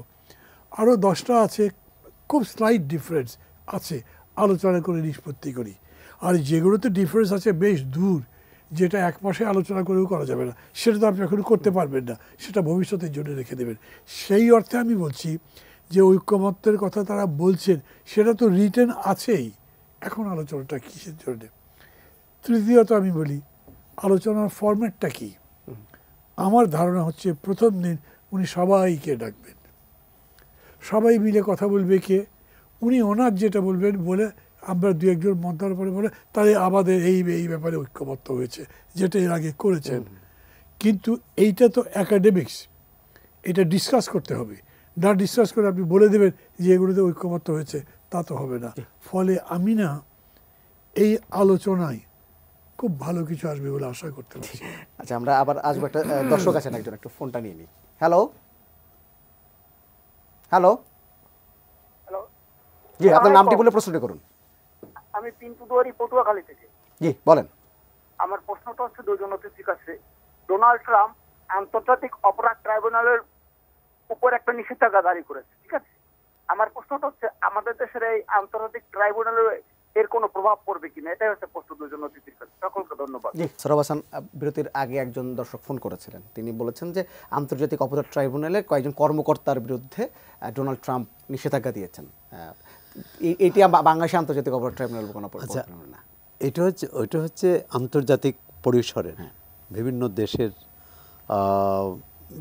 আরও 10টা আছে খুব স্লাইট ডিফারেন্স আছে, আলোচনা করে নিষ্পত্তি করি। আর যেগুলোতে ডিফারেন্স আছে বেশ দূর, যেটা 1 মাসে আলোচনা করেও করা যাবে না, সেটা তো আপনি এখন করতে পারবেন না, সেটা ভবিষ্যতের জন্য রেখে দেবেন। সেই অর্থে আমি বলছি যে ঐকমত্যের কথা তারা বলছেন, সেটা তো রিটেন আছেই, এখন আলোচনাটা কিসের জন্য? তৃতীয়ত আমি বলি আলোচনার ফরম্যাটটা কি। আমার ধারণা হচ্ছে প্রথম দিন উনি সবাইকে ডাকবেন, সবাই মিলে কথা বলবে, কে উনি ওনার যেটা বলবেন বলে আমরা 2-1 জন মন্ত্রণার পরে বলে তাহলে আমাদের এই ব্যাপারে ঐক্যমত্য হয়েছে, যেটা এর আগে করেছেন। কিন্তু এইটা তো একাডেমিক্স, এটা ডিসকাস করতে হবে। না ডিসকাস করে আপনি বলে দেবেন যে এগুলোতে ঐক্যমত্য হয়েছে, তা তো হবে না। ফলে আমি না এই আলোচনায় খুব ভালো কিছু আসবে বলে আশা করতে পারছি। আচ্ছা, আমরা আবার আসবো। একটা দর্শক আছেন একজন, একটু ফোনটা নিয়ে নিই। হ্যালো হ্যালো হ্যালো, জি, আপনার নামটি বলে প্রশ্নটি করুন। আমি পিন্টু দুয়ারি, পটুয়াখালী থেকে। জি বলেন। আমার প্রশ্নটা হচ্ছে দুজন অতিথির কাছে। ডোনাল্ড ট্রাম্প আন্তর্জাতিক অপরাধ ট্রাইব্যুনালের উপর একটা নিষেধাজ্ঞা জারি করেছে, ঠিক আছে? আমার প্রশ্নটা হচ্ছে আমাদের দেশের এই আন্তর্জাতিক ট্রাইব্যুনালের এর কোনো প্রভাব পড়বে কিনা, এটাই হচ্ছে প্রশ্ন দুজন অতিথির কাছে। সকলকে ধন্যবাদ। জি, সরব হাসান, বিরতির আগে একজন দর্শক ফোন করেছিলেন, তিনি বলেছেন যে আন্তর্জাতিক অপরাধ ট্রাইব্যুনালে কয়েকজন কর্মকর্তার বিরুদ্ধে ডোনাল্ড ট্রাম্প নিষেধাজ্ঞা দিয়েছেন। এটি বাংলাদেশে আন্তর্জাতিক অপরাধ ট্রাইব্যুনাল কোনো না। ওইটা হচ্ছে আন্তর্জাতিক পরিসরের বিভিন্ন দেশের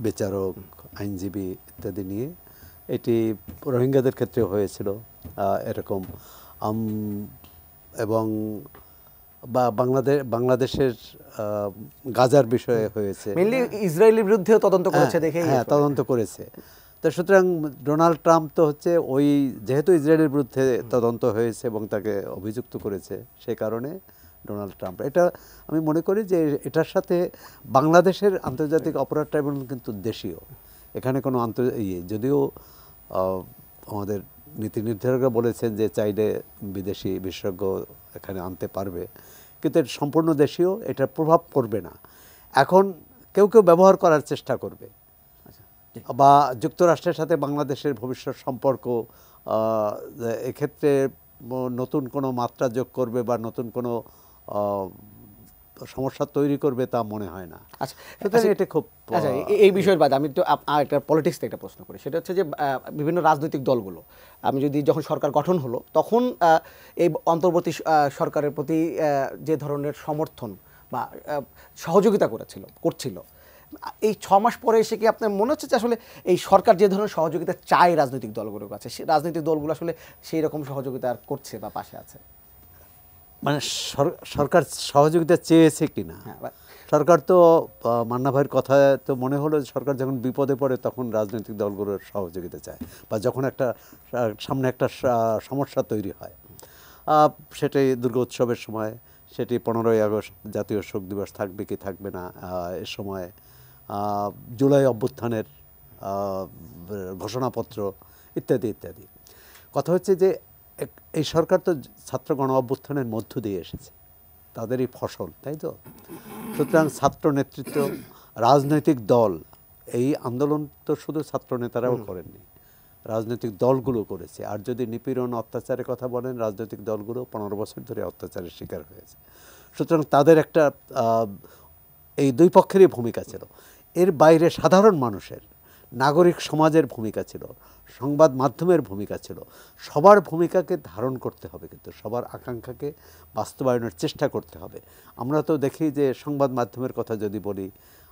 বিচারক, আইনজীবী ইত্যাদি নিয়ে। এটি রোহিঙ্গাদের ক্ষেত্রে হয়েছিল, এরকম এবং বাংলাদেশের গাজার বিষয়ে হয়েছে, মেইনলি ইসরায়েলের বিরুদ্ধেও তদন্ত করেছে দেখে। হ্যাঁ, তদন্ত করেছে। তো সুতরাং ডোনাল্ড ট্রাম্প তো হচ্ছে ওই যেহেতু ইসরায়েলের বিরুদ্ধে তদন্ত হয়েছে এবং তাকে অভিযুক্ত করেছে, সে কারণে ডোনাল্ড ট্রাম্প, এটা আমি মনে করি যে এটার সাথে বাংলাদেশের আন্তর্জাতিক অপরাধ ট্রাইব্যুনাল কিন্তু দেশীয়, এখানে কোনো যদিও আমাদের নীতি নির্ধারকরা বলেছেন যে চাইলে বিদেশি বিশেষজ্ঞ এখানে আনতে পারবে, কিন্তু এটা সম্পূর্ণ দেশীয়, এটার প্রভাব পড়বে না। এখন কেউ কেউ ব্যবহার করার চেষ্টা করবে, বা যুক্তরাষ্ট্রের সাথে বাংলাদেশের ভবিষ্যৎ সম্পর্ক এক্ষেত্রে নতুন কোনো মাত্রা যোগ করবে বা নতুন কোনো সমস্যা তৈরি করবে তা মনে হয় না। আচ্ছা, এটা খুব এই বিষয়ের বাদে আমি তো একটা পলিটিক্স একটা প্রশ্ন করি, সেটা হচ্ছে যে বিভিন্ন রাজনৈতিক দলগুলো আমি যদি যখন সরকার গঠন হলো তখন এই অন্তর্বর্তী সরকারের প্রতি যে ধরনের সমর্থন বা সহযোগিতা করছিল, এই 6 মাস পরে এসে কি আপনার মনে হচ্ছে যে আসলে এই সরকার যে ধরনের সহযোগিতা চায় রাজনৈতিক দলগুলোর কাছে, সেই রাজনৈতিক দলগুলো আসলে সেই রকম সহযোগিতা করছে বা পাশে আছে? মানে সরকার সহযোগিতা চেয়েছে কিনা, সরকার তো মান্না ভাইয়ের কথা তো মনে হলো সরকার যখন বিপদে পড়ে তখন রাজনৈতিক দলগুলোর সহযোগিতা চায়, বা যখন একটা সামনে একটা সমস্যা তৈরি হয়, সেটাই দুর্গোৎসবের সময়, সেটি 15ই আগস্ট জাতীয় শোক দিবস থাকবে কি থাকবে না, এ সময় জুলাই অভ্যুত্থানের ঘোষণাপত্র ইত্যাদি ইত্যাদি। কথা হচ্ছে যে এই সরকার তো ছাত্র গণ অভ্যুত্থানের মধ্য দিয়ে এসেছে, তাদেরই ফসল, তাই তো? সুতরাং ছাত্র নেতৃত্ব, রাজনৈতিক দল, এই আন্দোলন তো শুধু ছাত্র নেতারাও করেননি, রাজনৈতিক দলগুলো করেছে। আর যদি নিপীড়ন অত্যাচারের কথা বলেন, রাজনৈতিক দলগুলো 15 বছর ধরে অত্যাচারের শিকার হয়েছে। সুতরাং তাদের একটা এই দুই পক্ষেরই ভূমিকা ছিল। এর বাইরে সাধারণ মানুষের, নাগরিক সমাজের ভূমিকা ছিল, সংবাদ মাধ্যমের ভূমিকা ছিল। সবার ভূমিকাকে ধারণ করতে হবে, কিন্তু সবার আকাঙ্ক্ষাকে বাস্তবায়নের চেষ্টা করতে হবে। আমরা তো দেখি যে সংবাদ মাধ্যমের কথা যদি বলি,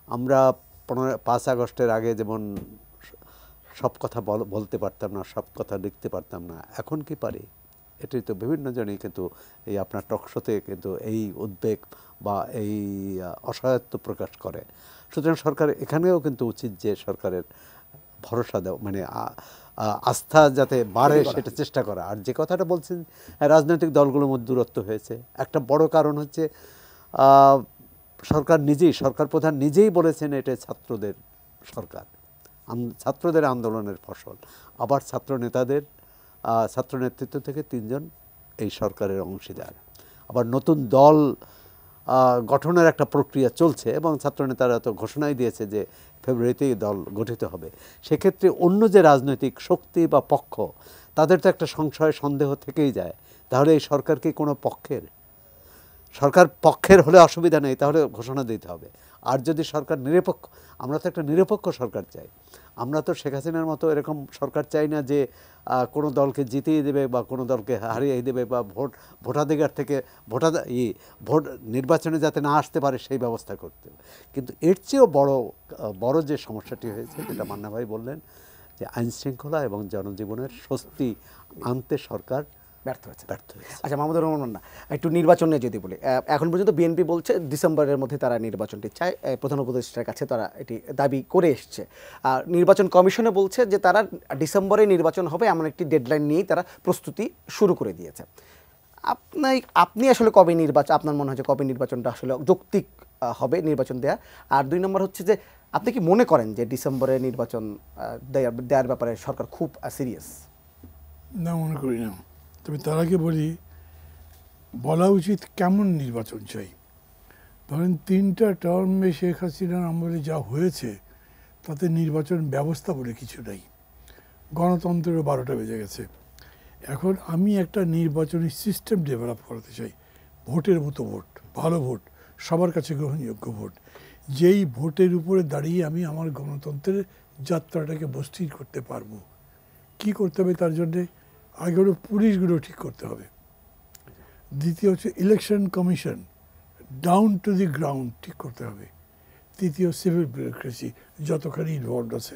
আমরা 5 আগস্টের আগে যেমন সব কথা বলতে পারতাম না, সব কথা লিখতে পারতাম না, এখন কি পারি? এটাই তো বিভিন্ন জনই কিন্তু এই আপনার টকশোতে কিন্তু এই উদ্বেগ বা এই অসহায়ত্ব প্রকাশ করে। সুতরাং সরকার এখানেও কিন্তু উচিত যে সরকারের ভরসা দেওয়া, মানে আস্থা যাতে বাড়ে সেটা চেষ্টা করা। আর যে কথাটা বলছেন রাজনৈতিক দলগুলোর মধ্যে দূরত্ব হয়েছে, একটা বড় কারণ হচ্ছে সরকার নিজেই, সরকার প্রধান নিজেই বলেছেন এটা ছাত্রদের সরকার, ছাত্রদের আন্দোলনের ফসল। আবার ছাত্র নেতাদের, ছাত্র নেতৃত্ব থেকে 3 জন এই সরকারের অংশীদার। আবার নতুন দল গঠনের একটা প্রক্রিয়া চলছে এবং ছাত্রনেতারা তো ঘোষণাই দিয়েছে যে ফেব্রুয়ারিতেই দল গঠিত হবে। সেক্ষেত্রে অন্য যে রাজনৈতিক শক্তি বা পক্ষ, তাদের তো একটা সংশয় সন্দেহ থেকেই যায়, তাহলে এই সরকার কি কোনো পক্ষের? সরকার পক্ষের হলে অসুবিধা নেই, তাহলে ঘোষণা দিতে হবে। আর যদি সরকার নিরপেক্ষ, আমরা তো একটা নিরপেক্ষ সরকার চাই, আমরা তো শেখ হাসিনার মতো এরকম সরকার চাই না যে কোনো দলকে জিতিয়ে দেবে বা কোনো দলকে হারিয়ে দেবে বা ভোটাধিকার থেকে ভোট নির্বাচনে যাতে না আসতে পারে সেই ব্যবস্থা করতে হবে। কিন্তু এর চেয়েও বড় যে সমস্যাটি হয়েছে, যেটা মান্না ভাই বললেন, যে আইনশৃঙ্খলা এবং জনজীবনের স্বস্তি আনতে সরকার ব্যর্থ হয়েছে। আচ্ছা, মাহমুদুর রহমান মান্না, একটু নির্বাচন নিয়ে যদি বলি, এখন পর্যন্ত বিএনপি বলছে ডিসেম্বরের মধ্যে তারা নির্বাচনটি চায়, প্রধান উপদেষ্টার কাছে তারা এটি দাবি করে এসছে। আর নির্বাচন কমিশনে বলছে যে তারা ডিসেম্বরে নির্বাচন হবে এমন একটি ডেডলাইন নিয়েই তারা প্রস্তুতি শুরু করে দিয়েছে। আপনি আসলে কবে নির্বাচন, আপনার মনে হয় যে কবে নির্বাচনটা আসলে যৌক্তিক হবে নির্বাচন দেয়া? আর 2 নম্বর হচ্ছে যে আপনি কি মনে করেন যে ডিসেম্বরে নির্বাচন দেওয়ার ব্যাপারে সরকার খুব সিরিয়াস? না, মনে করি না। তবে তার আগে বলা উচিত কেমন নির্বাচন চাই। ধরেন 3টা টার্মে শেখ হাসিনার আমলে যা হয়েছে তাতে নির্বাচন ব্যবস্থা বলে কিছু নেই, গণতন্ত্রেরও 12টা বেজে গেছে। এখন আমি একটা নির্বাচনী সিস্টেম ডেভেলপ করতে চাই, ভোটের মতো ভোট, ভালো ভোট, সবার কাছে গ্রহণযোগ্য ভোট, যেই ভোটের উপরে দাঁড়িয়ে আমি আমার গণতন্ত্রের যাত্রাটাকে বস্থির করতে পারবো। কি করতে হবে তার জন্যে? আগে হলো পুলিশগুলো ঠিক করতে হবে, দ্বিতীয় হচ্ছে election commission down to the ground ঠিক করতে হবে, তৃতীয় সিভিল ব্যুরোক্রেসি যতখানি ইনভলভড আছে।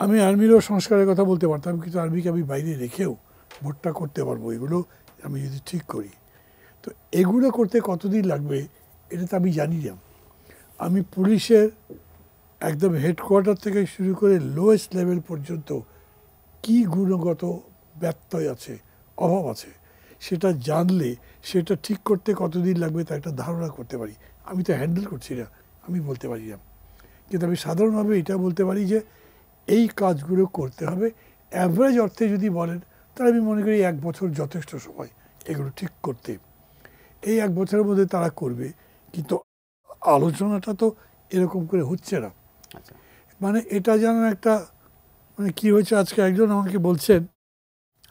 আমি আর্মিরও সংস্কারের কথা বলতে পারতাম, কিন্তু আর্মিকে আমি বাইরে রেখেও ভোটটা করতে পারবো, এগুলো আমি যদি ঠিক করি। তো এগুলো করতে কতদিন লাগবে এটা তো আমি জানি না। আমি পুলিশের একদম হেডকোয়ার্টার থেকে শুরু করে লোয়েস্ট লেভেল পর্যন্ত কি গুণগত ব্যত্যয় আছে, অভাব আছে, সেটা জানলে সেটা ঠিক করতে কতদিন লাগবে তা একটা ধারণা করতে পারি। আমি তো হ্যান্ডেল করছি না, আমি বলতে পারি না, কিন্তু আমি সাধারণভাবে এটা বলতে পারি যে এই কাজগুলো করতে হবে। অ্যাভারেজ অর্থে যদি বলেন তাহলে আমি মনে করি 1 বছর যথেষ্ট সময় এগুলো ঠিক করতে। এই 1 বছরের মধ্যে তারা করবে, কিন্তু আলোচনাটা তো এরকম করে হচ্ছে না। আচ্ছা, মানে এটা যেন একটা, মানে কি হয়েছে, আজকে একজন আমাকে বলছেন,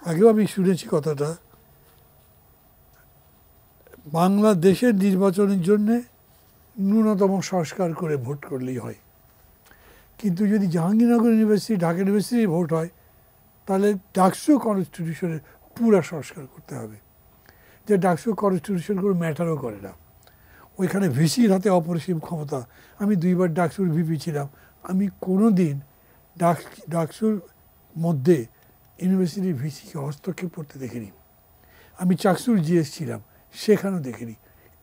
আগেও আমি শুনেছি কথাটা, বাংলাদেশের নির্বাচনের জন্যে ন্যূনতম সংস্কার করে ভোট করলেই হয়, কিন্তু যদি Jahangirnagar university, Dhaka university vote হয় তাহলে ডাকসু কনস্টিটিউশনের পুরা সংস্কার করতে হবে। যে ডাকসু কনস্টিটিউশন কোনো ম্যাটারও করে না, ওইখানে ভিসির হাতে অপরিসীম ক্ষমতা। আমি 2বার ডাকসুর ভিপি ছিলাম, আমি কোনো দিন ডাকসুর মধ্যে ইউনিভার্সিটির ভিসিকে হস্তক্ষেপ করতে দেখিনি। আমি চাকসুর জিএস ছিলাম, সেখানেও দেখিনি।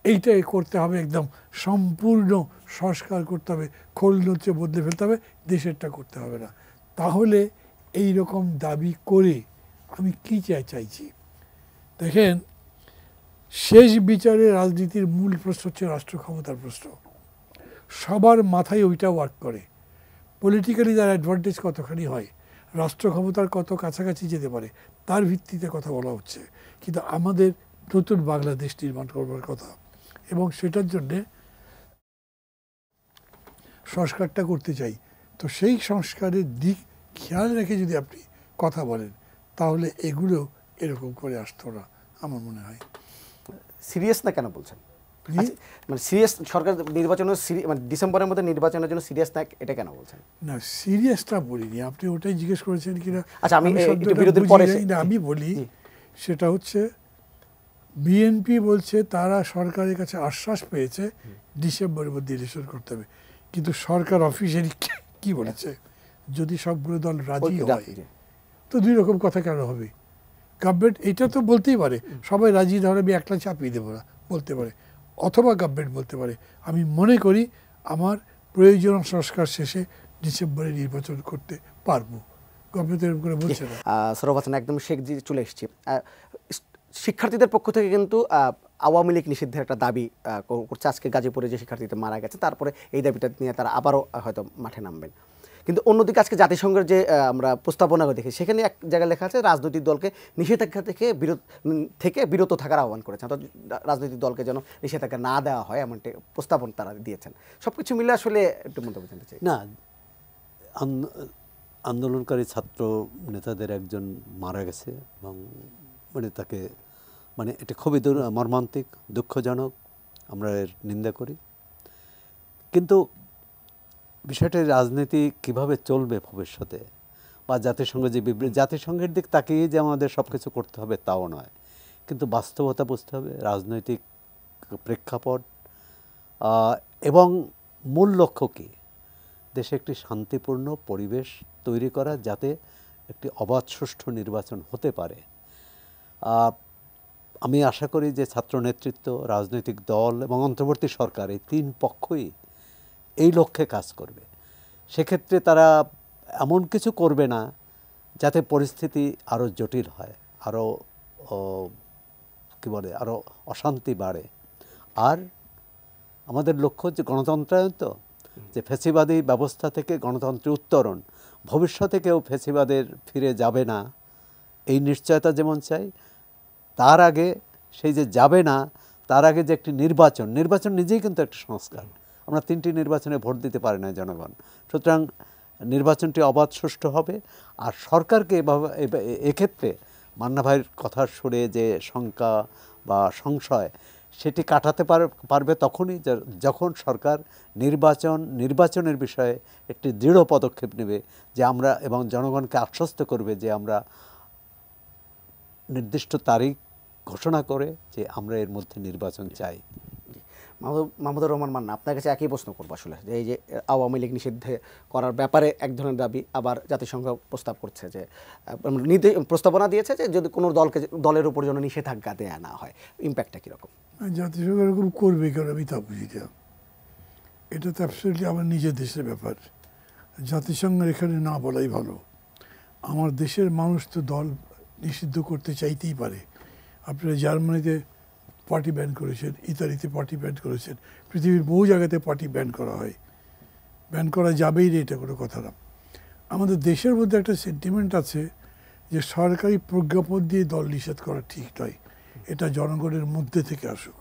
এইটাই করতে হবে, একদম সম্পূর্ণ সংস্কার করতে হবে, খোল নড়ছে বদলে ফেলতে হবে, দেশেরটা করতে হবে না। তাহলে এই রকম দাবি করে আমি কী চাইছি দেখেন, শেষ বিচারে রাজনীতির মূল প্রশ্ন হচ্ছে রাষ্ট্র ক্ষমতার প্রশ্ন। সবার মাথায় ওইটা ওয়ার্ক করে। পলিটিক্যালি তার অ্যাডভান্টেজ কতখানি হয়, রাষ্ট্র ক্ষমতার কত কাছাকাছি যেতে পারে, তার ভিত্তিতে কথা বলা হচ্ছে। কিন্তু আমাদের নতুন বাংলাদেশ নির্মাণ করবার কথা, এবং সেটার জন্যে সংস্কারটা করতে চাই। তো সেই সংস্কারের দিক খেয়াল রেখে যদি আপনি কথা বলেন তাহলে এগুলো এরকম করে আসতো না আমার মনে হয়। সিরিয়াস না কেন বলছেন? আচ্ছা, মানে সিরিয়াস সরকার নির্বাচনের মানে ডিসেম্বরের মধ্যে নির্বাচনের জন্য সিরিয়াস না, এটা কেন বলছেন? না, সিরিয়াসটা বলিনি, আপনি ওটাই জিজ্ঞেস করেছেন কিনা। আচ্ছা, আমি শব্দটা বিরতির বুঝি পরে নাই, না আমি বলি, সেটা হচ্ছে বিএনপি বলছে তারা সরকারের কাছে আশ্বাস পেয়েছে ডিসেম্বরের মধ্যে ইলেকশন করতে হবে, কিন্তু সরকার অফিসিয়ালি কি বলেছে, যদি সবগুলো দল রাজি হয় তো 2 রকম কথা কেন হবে? গভর্নমেন্ট এটা তো বলতেই পারে, সবাই রাজি না হলে আমি একলা চাপিয়ে দেবো না, বলতে পারে। অথবা গভর্নমেন্ট বলতে পারে আমি মনে করি আমার প্রয়োজন সংস্কার শেষে ডিসেম্বরে নির্বাচন করতে পারবো। গভর্নমেন্ট এরকম করে বলছে না। সরব হাসান, একদম শেখ জি চলে এসেছি। শিক্ষার্থীদের পক্ষ থেকে কিন্তু আওয়ামী লীগ নিষিদ্ধের একটা দাবি করছে। আজকে গাজীপুরে যে শিক্ষার্থীদের মারা গেছে, তারপরে এই দাবিটা নিয়ে তারা আবারও হয়তো মাঠে নামবেন। কিন্তু অন্যদিকে আজকে জাতিসংঘের যে আমরা প্রস্তাবনা দেখি, সেখানে এক জায়গায় লেখা আছে রাজনৈতিক দলকে নিষেধাজ্ঞা থেকে বিরত থাকার আহ্বান করেছেন, অর্থাৎ রাজনৈতিক দলকে যেন নিষেধাজ্ঞা না দেওয়া হয় এমনটি প্রস্তাবনা তারা দিয়েছেন। সব কিছু মিলে আসলে একটু মন্তব্য জানতে চাই। না, আন্দোলনকারী ছাত্র নেতাদের একজন মারা গেছে এবং মানে তাকে, মানে এটা খুবই মর্মান্তিক, দুঃখজনক, আমরা এর নিন্দা করি। কিন্তু বিষয়টা রাজনীতি কিভাবে চলবে ভবিষ্যতে, বা জাতিসংঘ যে জাতিসংঘের দিক তাকিয়ে যে আমাদের সব কিছু করতে হবে তাও নয়, কিন্তু বাস্তবতা বুঝতে হবে, রাজনৈতিক প্রেক্ষাপট এবং মূল লক্ষ্য কী, দেশে একটি শান্তিপূর্ণ পরিবেশ তৈরি করা, যাতে একটি অবাধ সুষ্ঠু নির্বাচন হতে পারে। আমি আশা করি যে ছাত্র নেতৃত্ব, রাজনৈতিক দল এবং অন্তর্বর্তী সরকার, এই 3 পক্ষই এই লক্ষ্যে কাজ করবে। সেক্ষেত্রে তারা এমন কিছু করবে না যাতে পরিস্থিতি আরও জটিল হয়, আরও কী বলে, আরও অশান্তি বাড়ে। আর আমাদের লক্ষ্য যে গণতন্ত্রায়ন, তো যে ফ্যাসিবাদী ব্যবস্থা থেকে গণতন্ত্রের উত্তরণ, ভবিষ্যতে কেউ ফ্যাসিবাদের ফিরে যাবে না এই নিশ্চয়তা যেমন চাই, তার আগে সেই যে যাবে না তার আগে যে একটি নির্বাচন নিজেই কিন্তু একটা সংস্কার। আমরা 3টি নির্বাচনে ভোট দিতে পারি না জনগণ, সুতরাং নির্বাচনটি অবাধ সুষ্ঠু হবে। আর সরকারকে এক্ষেত্রে মান্না ভাইয়ের কথার সুরে যে শঙ্কা বা সংশয়, সেটি কাটাতে পারবে তখনই যখন সরকার নির্বাচনের বিষয়ে একটি দৃঢ় পদক্ষেপ নেবে, যে আমরা, এবং জনগণকে আশ্বস্ত করবে যে আমরা নির্দিষ্ট তারিখ ঘোষণা করে যে আমরা এর মধ্যে নির্বাচন চাই। মাহমুদুর রহমান মান্না, আপনার কাছে একই প্রশ্ন করবো আসলে, যে এই যে আওয়ামী লীগ নিষিদ্ধ করার ব্যাপারে এক ধরনের দাবি, আবার জাতিসংঘ প্রস্তাব করছে যে প্রস্তাবনা দিয়েছে যে যদি কোনো দলের উপর যেন নিষেধাজ্ঞা দেয়া না হয়, ইম্প্যাক্টটা কীরকম? জাতিসংঘ এরকম করবে কেন আমি তা বুঝি না। এটা তো অ্যাবসলিউটলি আমার নিজের দেশের ব্যাপার, জাতিসংঘের এখানে না বলাই ভালো। আমার দেশের মানুষ তো দল নিষিদ্ধ করতে চাইতেই পারে। আপনারা জার্মানিতে পার্টি ব্যান করেছেন, ইতালিতে পার্টি ব্যান করেছেন, পৃথিবীর বহু জায়গাতে পার্টি ব্যান করা হয়, ব্যান করা যাবেই না, এটা কোনো কথা না। আমাদের দেশের মধ্যে একটা সেন্টিমেন্ট আছে যে সরকারি প্রজ্ঞাপন দিয়ে দল নিষেধ করা ঠিক নয়, এটা জনগণের মধ্যে থেকে আসুক।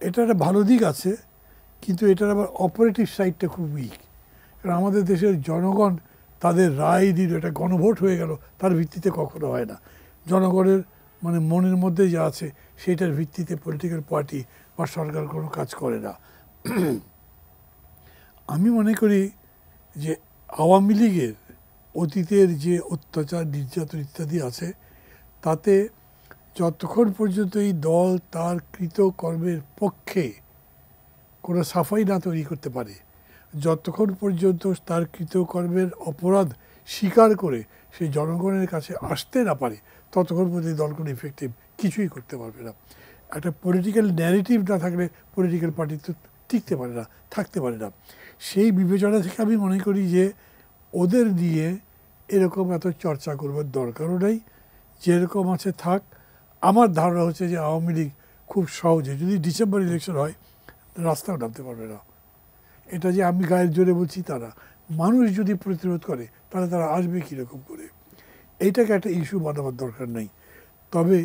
এটা একটা ভালো দিক আছে, কিন্তু এটার আবার অপারেটিভ সাইডটা খুব উইক। কারণ আমাদের দেশের জনগণ তাদের রায় দিল, এটা গণভোট হয়ে গেল, তার ভিত্তিতে কখনো হয় না। জনগণের মানে মনের মধ্যে যা আছে সেটার ভিত্তিতে পলিটিক্যাল পার্টি বা সরকার কোনো কাজ করে না। আমি মনে করি যে আওয়ামী লীগের অতীতের যে অত্যাচার, নির্যাতন ইত্যাদি আছে, তাতে যতক্ষণ পর্যন্ত এই দল তার কৃতকর্মের পক্ষে কোনো সাফাই না তৈরি করতে পারে, যতক্ষণ পর্যন্ত তার কৃতকর্মের অপরাধ স্বীকার করে সে জনগণের কাছে আসতে না পারে, ততক্ষণ পর্যন্ত দল কোনো ইফেক্টিভ কিছুই করতে পারবে না। একটা পলিটিক্যাল ন্যারেটিভ না থাকলে পলিটিক্যাল পার্টি তো টিকতে পারে না, থাকতে পারে না। সেই বিবেচনা থেকে আমি মনে করি যে ওদের নিয়ে এরকম এত চর্চা করবার দরকারও নেই, যেরকম আছে থাক। আমার ধারণা হচ্ছে যে আওয়ামী লীগ খুব সহজে, যদি ডিসেম্বর ইলেকশন হয়, রাস্তাও নামতে পারবে না। এটা যে আমি গায়ের জোরে বলছি তা না, মানুষ যদি প্রতিরোধ করে তাহলে তারা আসবে কীরকম করে, এইটাকে একটা ইস্যু বানাবার দরকার নেই। তবে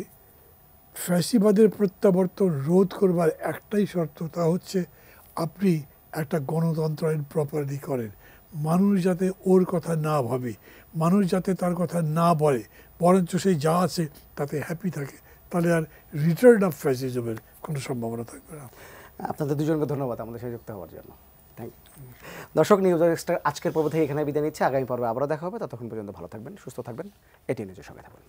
ফ্যাসিবাদের প্রত্যাবর্তন রোধ করবার একটাই শর্ত, তা হচ্ছে আপনি একটা গণতন্ত্র আইন প্রপারলি করেন, মানুষ যাতে ওর কথা না ভাবে, মানুষ যাতে তার কথা না বলে, বরঞ্চ সেই যা আছে তাতে হ্যাপি থাকে, তাহলে আর রিটার্ন অফ ফ্যাসিজমের কোনো সম্ভাবনা থাকবে না। আপনাদের দুজনকে ধন্যবাদ আমাদের সাথে যুক্ত হওয়ার জন্য। Thank you. দর্শক, নিউজ এক্সট্রা আজকের পর্ব থেকে এখানে বিদায় নিচ্ছে। আগামী পর্বে আবারও দেখা হবে। ততক্ষণ পর্যন্ত ভালো থাকবেন, সুস্থ থাকবেন, এটি নিউজের সঙ্গে থাকবেন।